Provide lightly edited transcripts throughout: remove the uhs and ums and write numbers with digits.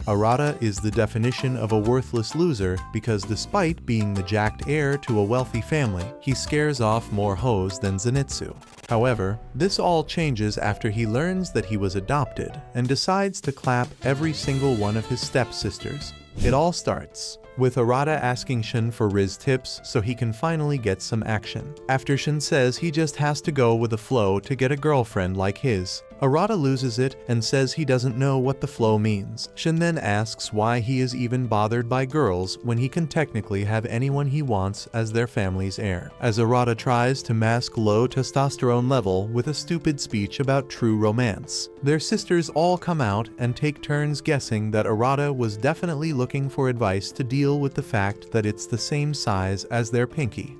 Arata is the definition of a worthless loser because despite being the jacked heir to a wealthy family, he scares off more hoes than Zenitsu. However, this all changes after he learns that he was adopted and decides to clap every single one of his stepsisters. It all starts with Arata asking Shin for Rizz tips so he can finally get some action. After Shin says he just has to go with the flow to get a girlfriend like his, Arata loses it and says he doesn't know what the flow means. Shin then asks why he is even bothered by girls when he can technically have anyone he wants as their family's heir. As Arata tries to mask low testosterone level with a stupid speech about true romance, their sisters all come out and take turns guessing that Arata was definitely looking for advice to deal with the fact that it's the same size as their pinky.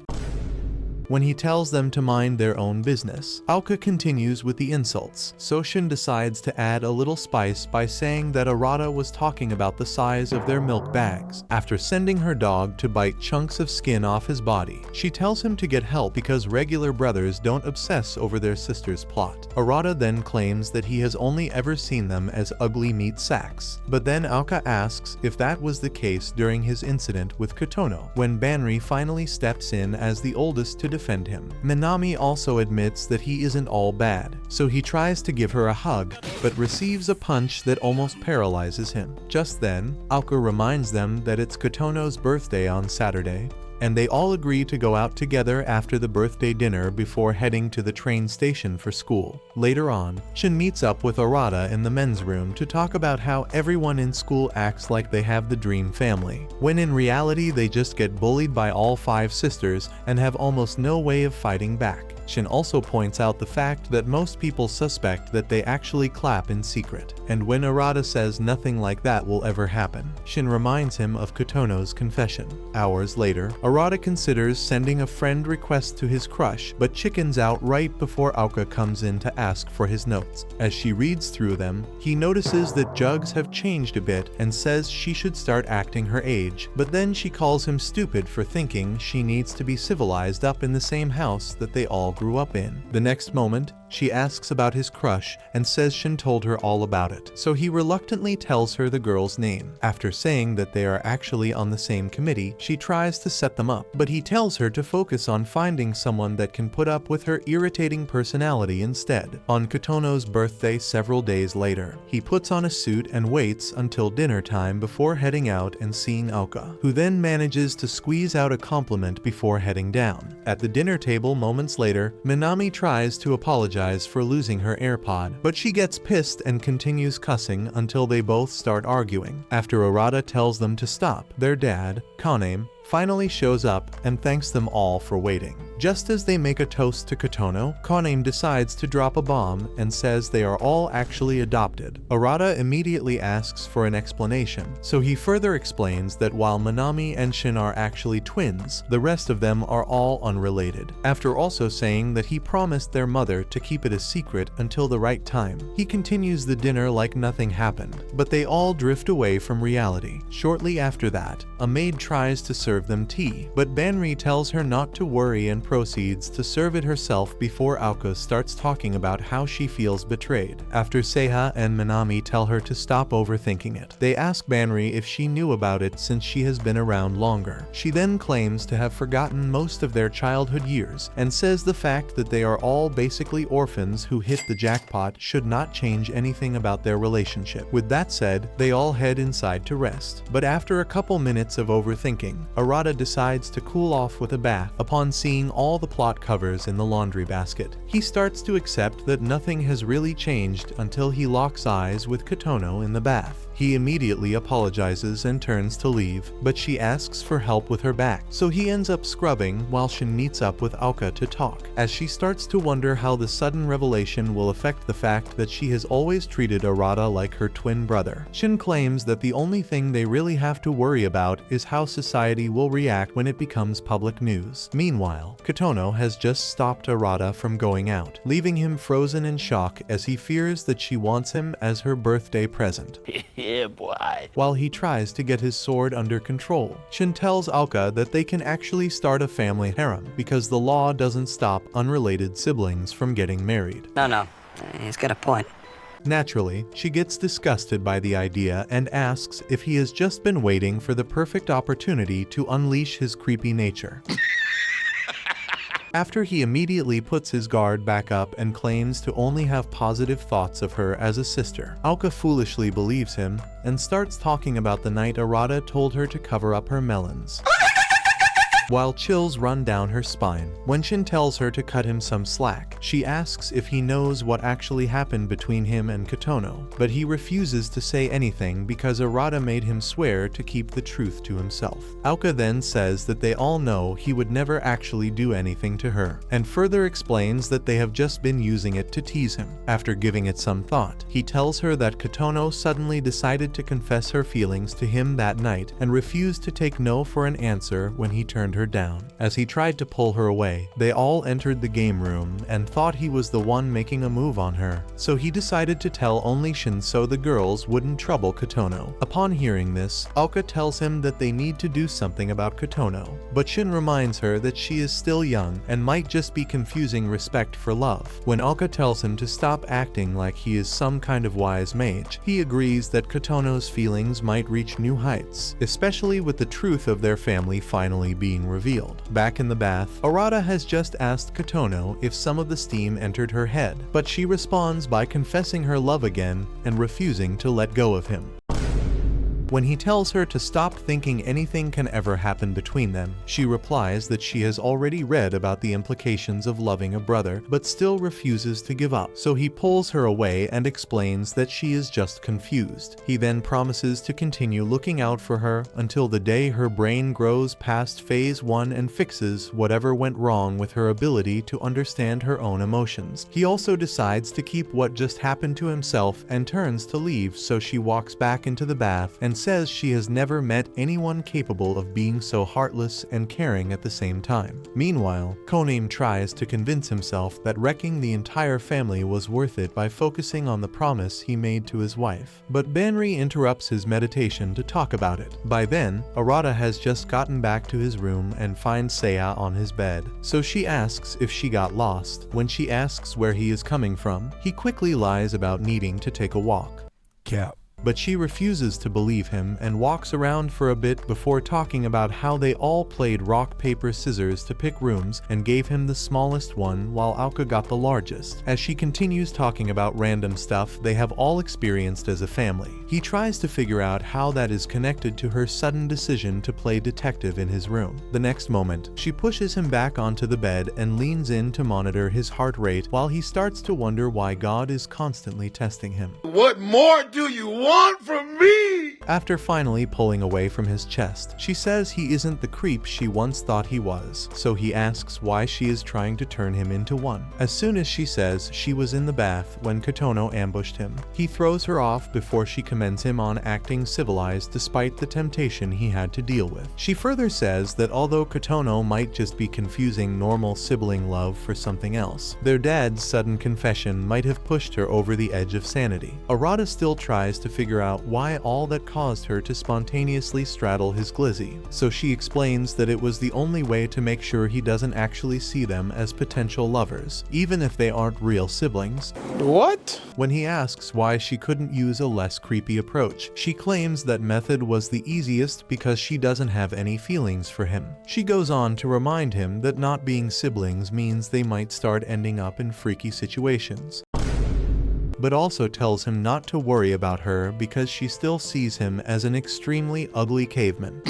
When he tells them to mind their own business, Aoka continues with the insults, so Shin decides to add a little spice by saying that Arata was talking about the size of their milk bags. After sending her dog to bite chunks of skin off his body, she tells him to get help because regular brothers don't obsess over their sister's plot. Arata then claims that he has only ever seen them as ugly meat sacks, but then Aoka asks if that was the case during his incident with Kotono, when Banri finally steps in as the oldest to defend him. Minami also admits that he isn't all bad, so he tries to give her a hug, but receives a punch that almost paralyzes him. Just then, Aoka reminds them that it's Kotono's birthday on Saturday, and they all agree to go out together after the birthday dinner before heading to the train station for school. Later on, Shin meets up with Arata in the men's room to talk about how everyone in school acts like they have the dream family, when in reality they just get bullied by all 5 sisters and have almost no way of fighting back. Shin also points out the fact that most people suspect that they actually clap in secret, and when Arata says nothing like that will ever happen, Shin reminds him of Kotono's confession. Hours later, Arata considers sending a friend request to his crush, but chickens out right before Aoka comes in to ask for his notes. As she reads through them, he notices that jugs have changed a bit and says she should start acting her age, but then she calls him stupid for thinking she needs to be civilized up in the same house that they all grew up in. The next moment, she asks about his crush and says Shin told her all about it, so he reluctantly tells her the girl's name. After saying that they are actually on the same committee, she tries to set them up, but he tells her to focus on finding someone that can put up with her irritating personality instead. On Kotono's birthday several days later, he puts on a suit and waits until dinner time before heading out and seeing Aoka, who then manages to squeeze out a compliment before heading down. At the dinner table moments later, Minami tries to apologize for losing her AirPod, but she gets pissed and continues cussing until they both start arguing. After Arata tells them to stop, their dad, Kaname, finally shows up and thanks them all for waiting. Just as they make a toast to Kotono, Kaname decides to drop a bomb and says they are all actually adopted. Arata immediately asks for an explanation, so he further explains that while Minami and Shin are actually twins, the rest of them are all unrelated, after also saying that he promised their mother to keep it a secret until the right time. He continues the dinner like nothing happened, but they all drift away from reality. Shortly after that, a maid tries to serve them tea, but Banri tells her not to worry and proceeds to serve it herself before Aoka starts talking about how she feels betrayed. After Seiha and Minami tell her to stop overthinking it, they ask Banri if she knew about it since she has been around longer. She then claims to have forgotten most of their childhood years and says the fact that they are all basically orphans who hit the jackpot should not change anything about their relationship. With that said, they all head inside to rest, but after a couple minutes of overthinking, Arata decides to cool off with a bath upon seeing all the plot covers in the laundry basket. He starts to accept that nothing has really changed until he locks eyes with Kotono in the bath. He immediately apologizes and turns to leave, but she asks for help with her back, so he ends up scrubbing while Shin meets up with Aoka to talk, as she starts to wonder how the sudden revelation will affect the fact that she has always treated Arata like her twin brother. Shin claims that the only thing they really have to worry about is how society will react when it becomes public news. Meanwhile, Kotono has just stopped Arata from going out, leaving him frozen in shock as he fears that she wants him as her birthday present. Yeah, boy. While he tries to get his sword under control, Shin tells Aoka that they can actually start a family harem because the law doesn't stop unrelated siblings from getting married. No, he's got a point. Naturally, she gets disgusted by the idea and asks if he has just been waiting for the perfect opportunity to unleash his creepy nature. After he immediately puts his guard back up and claims to only have positive thoughts of her as a sister, Aoka foolishly believes him and starts talking about the night Arata told her to cover up her melons. While chills run down her spine, when Shin tells her to cut him some slack, she asks if he knows what actually happened between him and Kotono, but he refuses to say anything because Arata made him swear to keep the truth to himself. Aoka then says that they all know he would never actually do anything to her, and further explains that they have just been using it to tease him. After giving it some thought, he tells her that Kotono suddenly decided to confess her feelings to him that night and refused to take no for an answer when he turned her down. As he tried to pull her away, they all entered the game room and thought he was the one making a move on her, so he decided to tell only Shin so the girls wouldn't trouble Kotono. Upon hearing this, Aoka tells him that they need to do something about Kotono, but Shin reminds her that she is still young and might just be confusing respect for love. When Aoka tells him to stop acting like he is some kind of wise mage, he agrees that Kotono's feelings might reach new heights, especially with the truth of their family finally being revealed. Back in the bath, Arata has just asked Kotono if some of the steam entered her head, but she responds by confessing her love again and refusing to let go of him. When he tells her to stop thinking anything can ever happen between them, she replies that she has already read about the implications of loving a brother, but still refuses to give up, so he pulls her away and explains that she is just confused. He then promises to continue looking out for her until the day her brain grows past phase 1 and fixes whatever went wrong with her ability to understand her own emotions. He also decides to keep what just happened to himself and turns to leave, so she walks back into the bath and says she has never met anyone capable of being so heartless and caring at the same time. Meanwhile, Konim tries to convince himself that wrecking the entire family was worth it by focusing on the promise he made to his wife. But Banri interrupts his meditation to talk about it. By then, Arata has just gotten back to his room and finds Seiya on his bed, so she asks if she got lost. When she asks where he is coming from, he quickly lies about needing to take a walk. Cap. But she refuses to believe him and walks around for a bit before talking about how they all played rock, paper, scissors to pick rooms and gave him the smallest one while Aoka got the largest. As she continues talking about random stuff they have all experienced as a family, he tries to figure out how that is connected to her sudden decision to play detective in his room. The next moment, she pushes him back onto the bed and leans in to monitor his heart rate while he starts to wonder why God is constantly testing him. What more do you want from me? After finally pulling away from his chest, she says he isn't the creep she once thought he was, so he asks why she is trying to turn him into one. As soon as she says she was in the bath when Kotono ambushed him, he throws her off before she commends him on acting civilized despite the temptation he had to deal with. She further says that although Kotono might just be confusing normal sibling love for something else, their dad's sudden confession might have pushed her over the edge of sanity. Arata still tries to figure out why all that caused her to spontaneously straddle his glizzy, so she explains that it was the only way to make sure he doesn't actually see them as potential lovers, even if they aren't real siblings. What? When he asks why she couldn't use a less creepy approach, she claims that method was the easiest because she doesn't have any feelings for him. She goes on to remind him that not being siblings means they might start ending up in freaky situations, but also tells him not to worry about her because she still sees him as an extremely ugly caveman.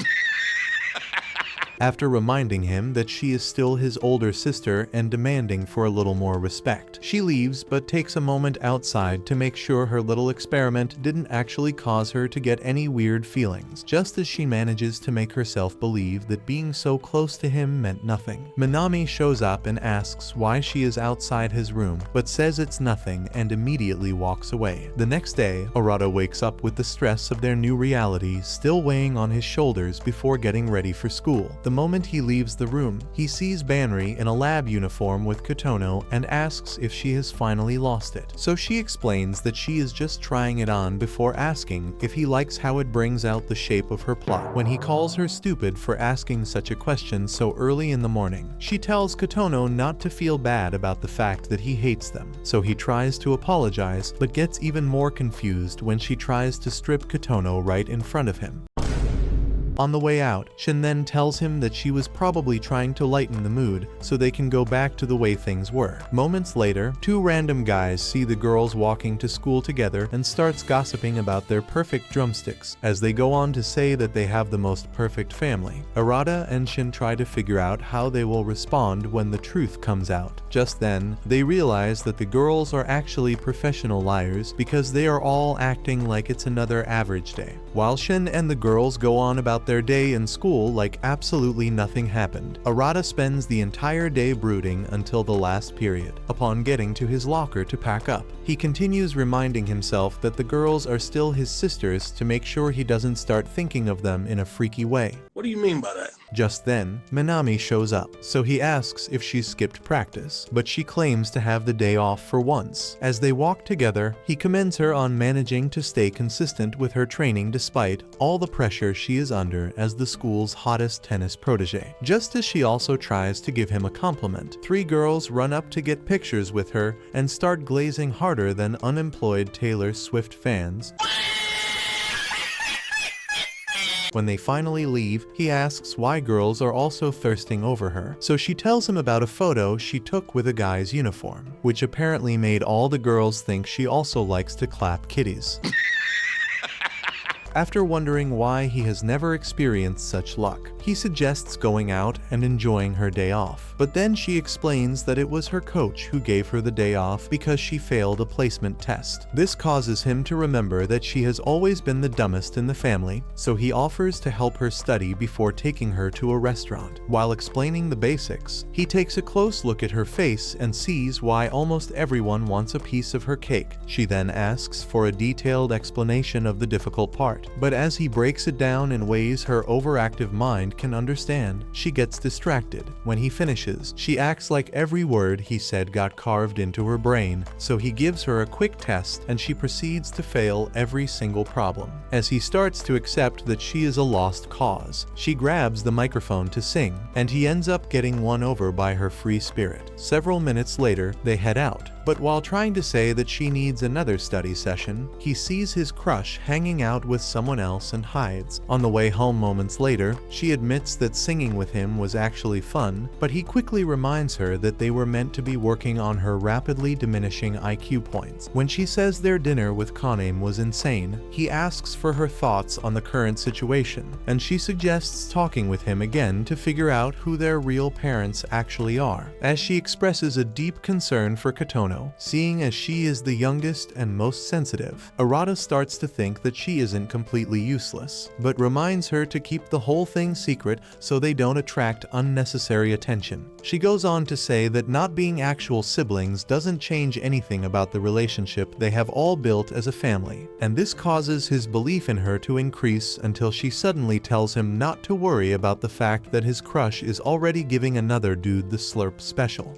After reminding him that she is still his older sister and demanding for a little more respect, she leaves but takes a moment outside to make sure her little experiment didn't actually cause her to get any weird feelings, just as she manages to make herself believe that being so close to him meant nothing. Minami shows up and asks why she is outside his room, but says it's nothing and immediately walks away. The next day, Arata wakes up with the stress of their new reality still weighing on his shoulders before getting ready for school. The moment he leaves the room, he sees Banri in a lab uniform with Kotono and asks if she has finally lost it. So she explains that she is just trying it on before asking if he likes how it brings out the shape of her plot. When he calls her stupid for asking such a question so early in the morning, she tells Kotono not to feel bad about the fact that he hates them. So he tries to apologize, but gets even more confused when she tries to strip Kotono right in front of him. On the way out, Shin then tells him that she was probably trying to lighten the mood so they can go back to the way things were. Moments later, two random guys see the girls walking to school together and starts gossiping about their perfect drumsticks, as they go on to say that they have the most perfect family. Arata and Shin try to figure out how they will respond when the truth comes out. Just then, they realize that the girls are actually professional liars because they are all acting like it's another average day. While Shin and the girls go on about their day in school like absolutely nothing happened, Arata spends the entire day brooding until the last period. Upon getting to his locker to pack up, he continues reminding himself that the girls are still his sisters to make sure he doesn't start thinking of them in a freaky way. What do you mean by that? Just then, Minami shows up, so he asks if she skipped practice, but she claims to have the day off for once. As they walk together, he commends her on managing to stay consistent with her training despite all the pressure she is under as the school's hottest tennis protege. Just as she also tries to give him a compliment, three girls run up to get pictures with her and start glazing harder than unemployed Taylor Swift fans. When they finally leave, he asks why girls are also thirsting over her, so she tells him about a photo she took with a guy's uniform, which apparently made all the girls think she also likes to clap kitties. After wondering why he has never experienced such luck, he suggests going out and enjoying her day off. But then she explains that it was her coach who gave her the day off because she failed a placement test. This causes him to remember that she has always been the dumbest in the family, so he offers to help her study before taking her to a restaurant. While explaining the basics, he takes a close look at her face and sees why almost everyone wants a piece of her cake. She then asks for a detailed explanation of the difficult part. But as he breaks it down in ways her overactive mind can understand, she gets distracted. When he finishes, she acts like every word he said got carved into her brain, so he gives her a quick test and she proceeds to fail every single problem. As he starts to accept that she is a lost cause, she grabs the microphone to sing, and he ends up getting won over by her free spirit. Several minutes later, they head out. But while trying to say that she needs another study session, he sees his crush hanging out with someone else and hides. On the way home moments later, she admits that singing with him was actually fun, but he quickly reminds her that they were meant to be working on her rapidly diminishing IQ points. When she says their dinner with Kanem was insane, he asks for her thoughts on the current situation, and she suggests talking with him again to figure out who their real parents actually are, as she expresses a deep concern for Kotono. Seeing as she is the youngest and most sensitive, Arata starts to think that she isn't completely useless, but reminds her to keep the whole thing secret so they don't attract unnecessary attention. She goes on to say that not being actual siblings doesn't change anything about the relationship they have all built as a family, and this causes his belief in her to increase until she suddenly tells him not to worry about the fact that his crush is already giving another dude the slurp special.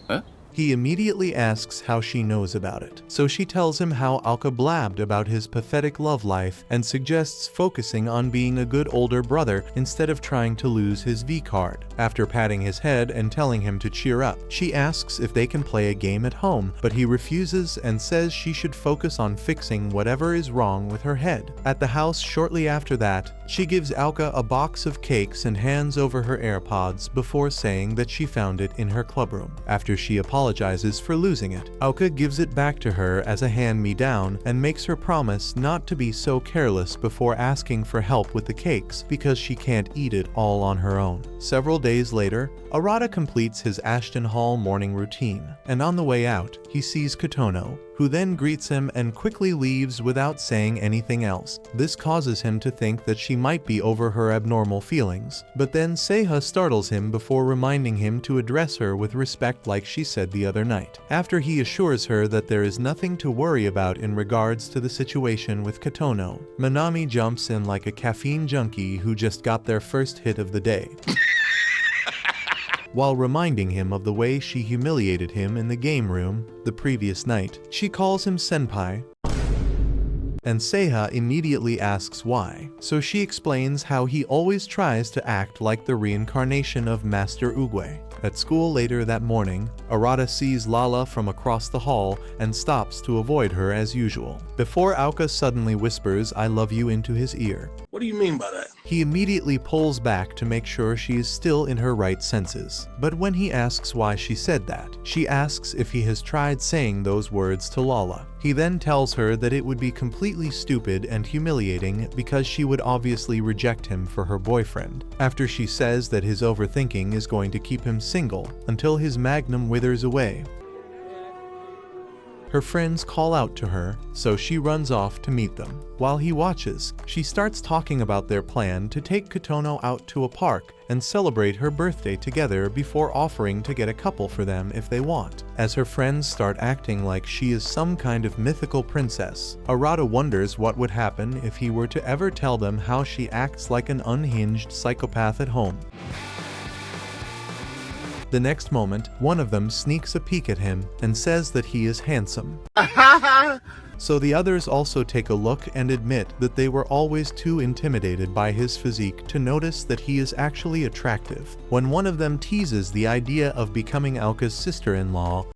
Huh? He immediately asks how she knows about it, so she tells him how Alka blabbed about his pathetic love life and suggests focusing on being a good older brother instead of trying to lose his V card. After patting his head and telling him to cheer up, she asks if they can play a game at home, but he refuses and says she should focus on fixing whatever is wrong with her head. At the house shortly after that, she gives Alka a box of cakes and hands over her AirPods before saying that she found it in her clubroom. After she apologizes for losing it, Alka gives it back to her as a hand-me-down and makes her promise not to be so careless before asking for help with the cakes because she can't eat it all on her own. Several days later, Arata completes his Ashton Hall morning routine, and on the way out, he sees Kotono, who then greets him and quickly leaves without saying anything else. This causes him to think that she might be over her abnormal feelings, but then Seiha startles him before reminding him to address her with respect like she said the other night. After he assures her that there is nothing to worry about in regards to the situation with Kotono, Minami jumps in like a caffeine junkie who just got their first hit of the day. While reminding him of the way she humiliated him in the game room the previous night, she calls him senpai, and Seiha immediately asks why. So she explains how he always tries to act like the reincarnation of Master Oogway. At school later that morning, Arata sees Lala from across the hall and stops to avoid her as usual, before Aoka suddenly whispers "I love you" into his ear. What do you mean by that? He immediately pulls back to make sure she is still in her right senses. But when he asks why she said that, she asks if he has tried saying those words to Lala. He then tells her that it would be completely stupid and humiliating because she would obviously reject him for her boyfriend, after she says that his overthinking is going to keep him single until his magnum withers away. Her friends call out to her, so she runs off to meet them. While he watches, she starts talking about their plan to take Kotono out to a park and celebrate her birthday together before offering to get a couple for them if they want. As her friends start acting like she is some kind of mythical princess, Arata wonders what would happen if he were to ever tell them how she acts like an unhinged psychopath at home. The next moment, one of them sneaks a peek at him and says that he is handsome. So the others also take a look and admit that they were always too intimidated by his physique to notice that he is actually attractive. When one of them teases the idea of becoming Aoka's sister-in-law,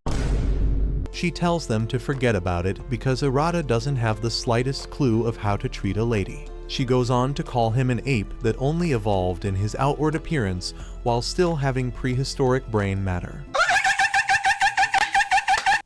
she tells them to forget about it because Arata doesn't have the slightest clue of how to treat a lady. She goes on to call him an ape that only evolved in his outward appearance while still having prehistoric brain matter.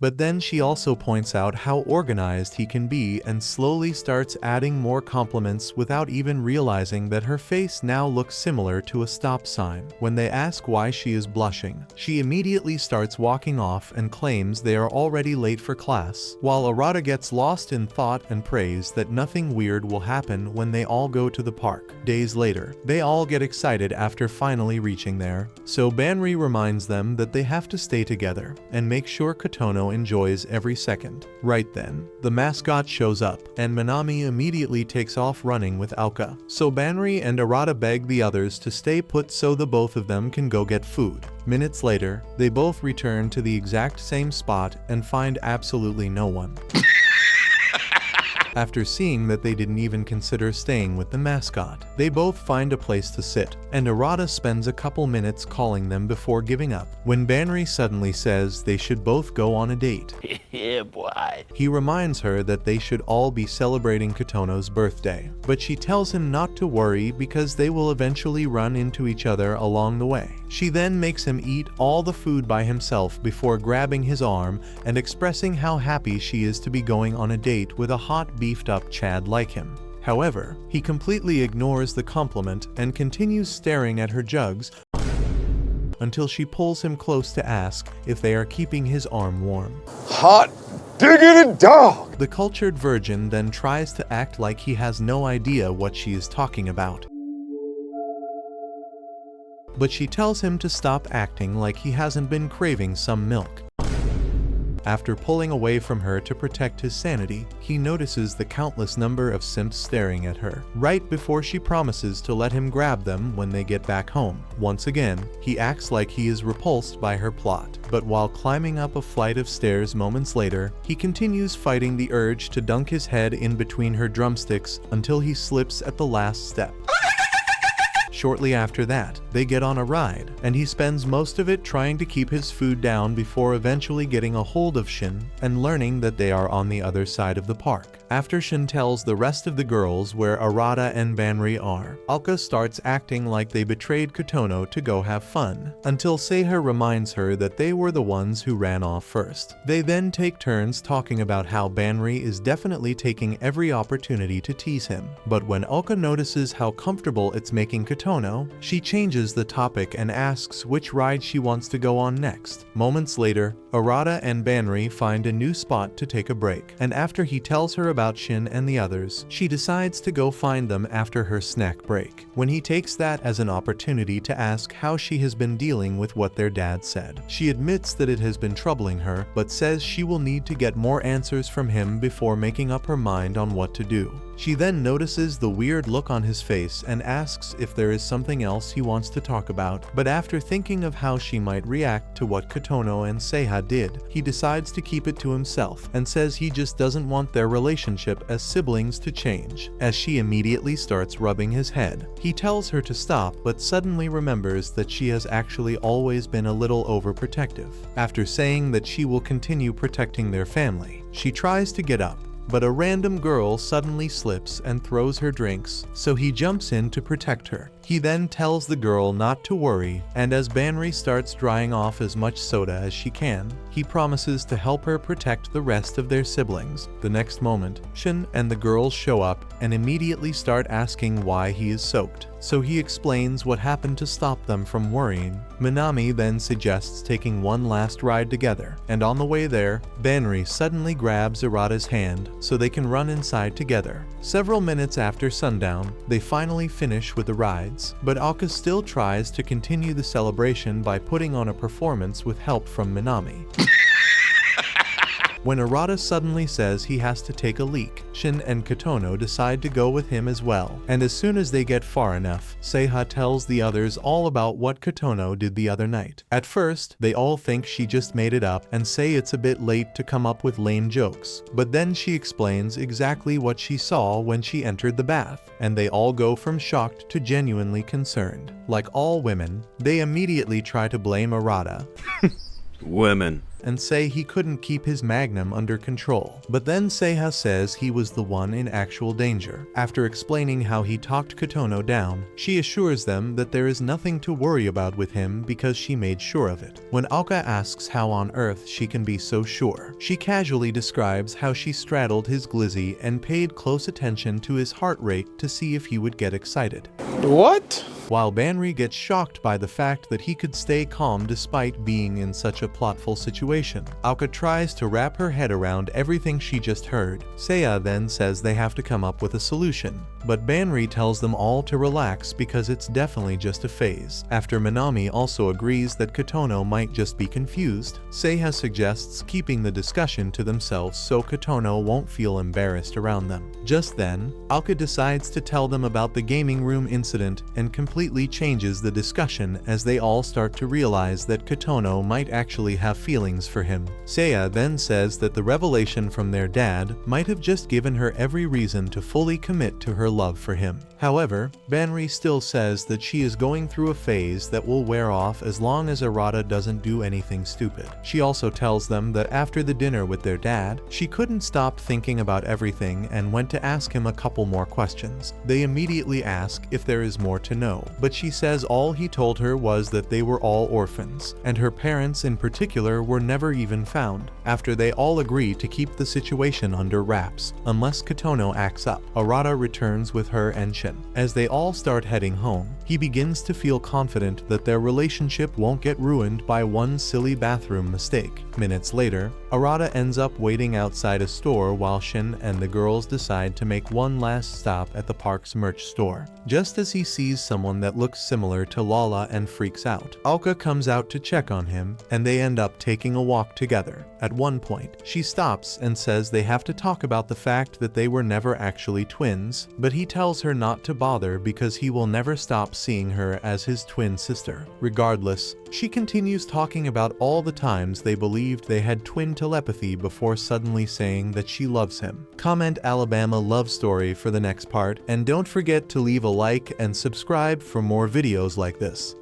But then she also points out how organized he can be and slowly starts adding more compliments without even realizing that her face now looks similar to a stop sign. When they ask why she is blushing, she immediately starts walking off and claims they are already late for class, while Arata gets lost in thought and prays that nothing weird will happen when they all go to the park. Days later, they all get excited after finally reaching there, so Banri reminds them that they have to stay together and make sure Kotono enjoys every second. Right then, the mascot shows up, and Minami immediately takes off running with Aoka. So Banri and Arata beg the others to stay put so the both of them can go get food. Minutes later, they both return to the exact same spot and find absolutely no one. After seeing that they didn't even consider staying with the mascot, they both find a place to sit, and Arata spends a couple minutes calling them before giving up, when Banri suddenly says they should both go on a date. Yeah, boy. He reminds her that they should all be celebrating Kotono's birthday, but she tells him not to worry because they will eventually run into each other along the way. She then makes him eat all the food by himself before grabbing his arm and expressing how happy she is to be going on a date with a hot beefed up Chad like him. However, he completely ignores the compliment and continues staring at her jugs until she pulls him close to ask if they are keeping his arm warm. Hot diggity dog! The cultured virgin then tries to act like he has no idea what she is talking about, but she tells him to stop acting like he hasn't been craving some milk. After pulling away from her to protect his sanity, he notices the countless number of simps staring at her, right before she promises to let him grab them when they get back home. Once again, he acts like he is repulsed by her plot, but while climbing up a flight of stairs moments later, he continues fighting the urge to dunk his head in between her drumsticks until he slips at the last step. Shortly after that, they get on a ride, and he spends most of it trying to keep his food down before eventually getting a hold of Shin and learning that they are on the other side of the park. After Shin tells the rest of the girls where Arata and Banri are, Alka starts acting like they betrayed Kotono to go have fun, until Seiha reminds her that they were the ones who ran off first. They then take turns talking about how Banri is definitely taking every opportunity to tease him, but when Alka notices how comfortable it's making Kotono, she changes the topic and asks which ride she wants to go on next. Moments later, Arata and Banri find a new spot to take a break, and after he tells her about Shin and the others, she decides to go find them after her snack break, when he takes that as an opportunity to ask how she has been dealing with what their dad said. She admits that it has been troubling her, but says she will need to get more answers from him before making up her mind on what to do. She then notices the weird look on his face and asks if there is something else he wants to talk about, but after thinking of how she might react to what Kotono and Seiha did, he decides to keep it to himself and says he just doesn't want their relationship as siblings to change, as she immediately starts rubbing his head. He tells her to stop, but suddenly remembers that she has actually always been a little overprotective. After saying that she will continue protecting their family, she tries to get up, but a random girl suddenly slips and throws her drinks, so he jumps in to protect her. He then tells the girl not to worry, and as Banri starts drying off as much soda as she can, he promises to help her protect the rest of their siblings. The next moment, Shin and the girls show up and immediately start asking why he is soaked, so he explains what happened to stop them from worrying. Minami then suggests taking one last ride together, and on the way there, Banri suddenly grabs Arata's hand so they can run inside together. Several minutes after sundown, they finally finish with the rides, but Alka still tries to continue the celebration by putting on a performance with help from Minami. When Arata suddenly says he has to take a leak, Shin and Kotono decide to go with him as well, and as soon as they get far enough, Seiha tells the others all about what Kotono did the other night. At first, they all think she just made it up and say it's a bit late to come up with lame jokes, but then she explains exactly what she saw when she entered the bath, and they all go from shocked to genuinely concerned. Like all women, they immediately try to blame Arata. Women. And say he couldn't keep his magnum under control. But then Seiha says he was the one in actual danger. After explaining how he talked Kotono down, she assures them that there is nothing to worry about with him because she made sure of it. When Alka asks how on earth she can be so sure, she casually describes how she straddled his glizzy and paid close attention to his heart rate to see if he would get excited. What? While Banri gets shocked by the fact that he could stay calm despite being in such a plotful situation, Alka tries to wrap her head around everything she just heard. Seiya then says they have to come up with a solution, but Banri tells them all to relax because it's definitely just a phase. After Minami also agrees that Kotono might just be confused, Seiya suggests keeping the discussion to themselves so Kotono won't feel embarrassed around them. Just then, Alka decides to tell them about the gaming room incident and completely changes the discussion as they all start to realize that Kotono might actually have feelings for him. Seiya then says that the revelation from their dad might have just given her every reason to fully commit to her love for him. However, Banri still says that she is going through a phase that will wear off as long as Arata doesn't do anything stupid. She also tells them that after the dinner with their dad, she couldn't stop thinking about everything and went to ask him a couple more questions. They immediately ask if there is more to know, but she says all he told her was that they were all orphans, and her parents in particular were never even found. After they all agree to keep the situation under wraps, unless Kotono acts up, Arata returns with her and Shin. As they all start heading home, he begins to feel confident that their relationship won't get ruined by one silly bathroom mistake. Minutes later, Arata ends up waiting outside a store while Shin and the girls decide to make one last stop at the park's merch store. Just as he sees someone that looks similar to Lala and freaks out, Alka comes out to check on him, and they end up taking a walk together. At one point, she stops and says they have to talk about the fact that they were never actually twins, but he tells her not to bother because he will never stop seeing her as his twin sister. Regardless, she continues talking about all the times they believed they had twin telepathy before suddenly saying that she loves him. Comment Alabama love story for the next part, and don't forget to leave a like and subscribe for more videos like this.